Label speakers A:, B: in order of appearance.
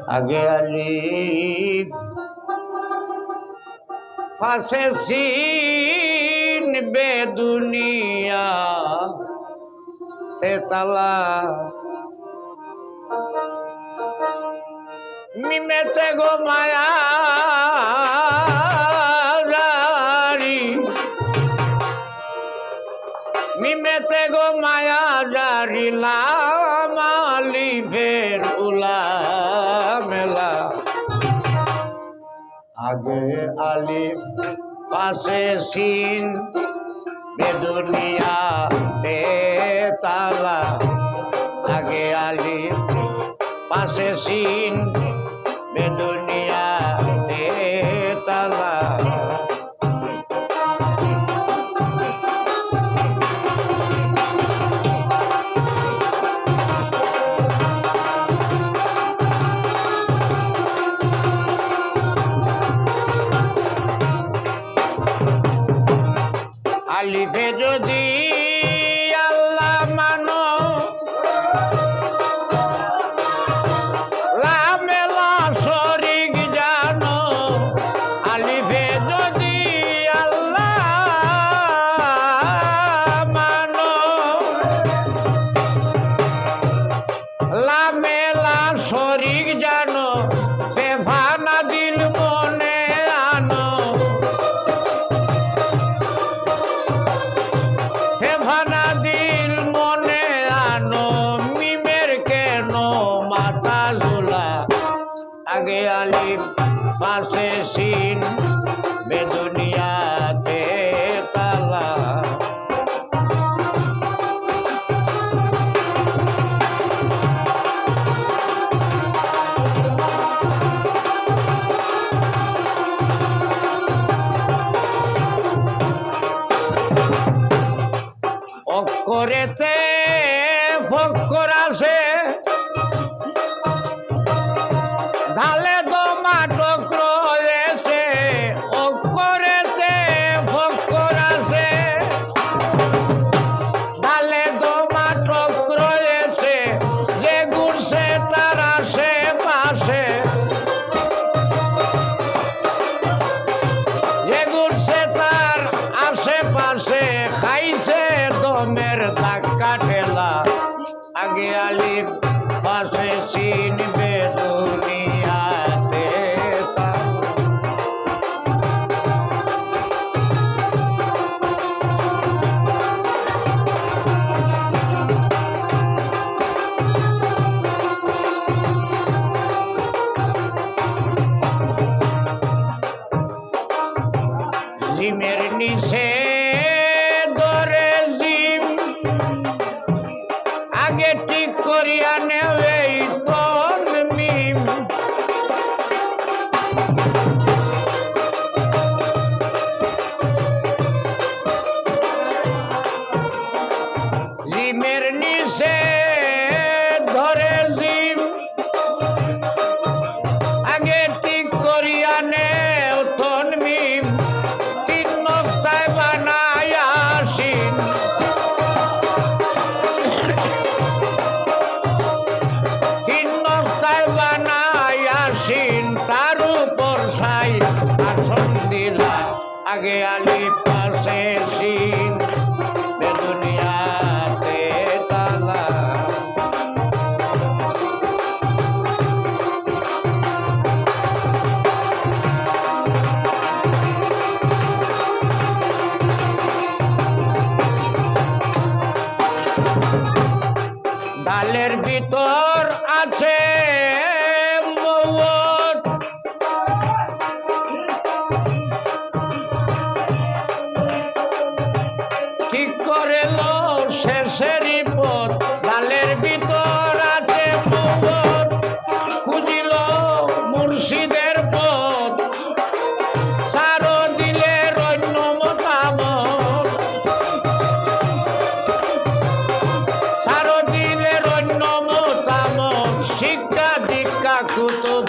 A: আগে আলিফ পাশে সিন বেদুনিয়া তেতালা মিমেতে গো মায়া মিমেতে গো মায়া জারি লাম আলিফের উলা মেলা আগে আলিফ পাশে সিন বেদুনিয়া তেতালা আগে আলিফ পাশে সিন বেদুনিয়া তেতালা আলিফে যদি আল্লাহ মানো লামেলা শরীক জানো আলিফে যদি আল্লাহ মানো লামেলা শরীক জানো বেভানা দিল মনে আনো বেভানা দিল মনে আনো মিমের কেন মাথা ঝোলা আগে আলিফ পাশে সিন বেদুনিয়াতে তালা অক্ষরেতে ফক্কর আছে ঢালে দমাটক রয়েছে অক্ষরেতে ফক্কর আছে ঢালে দমাটক রয়েছে যে ঘুরছে তার আশেপাশে যে ঘুরছে তার আশেপাশে খাইছে দমের ধাক্কা ঠেলা আগে আলিফ পাশে সিন বেদুনিয়াতে জিমের নিচে ধরে জিম আগে ঠিক করিয়া নেবে কোন মিম জিমের নিচে ধরে জিম আগে ঠিক করিয়া নেও কোন মিম তিন নক্তায় বানায় আসিন তিন নক্তায় বানায় আসিন তার উপর সাই আসন দিলা আগে আলিফ পাশে সিন বেদুনিয়াতে তালা ডালের ভিতর আছে মৌত ঠিক করে লো শেষের পথ ডালের ভিতর আছে মৌত খুঁজিল মুর্শিদের পথ সারো দিলে রণ্য মতামত সারো দিলে রণ্য মতামত শিক্ষা দীক্ষা কুতুব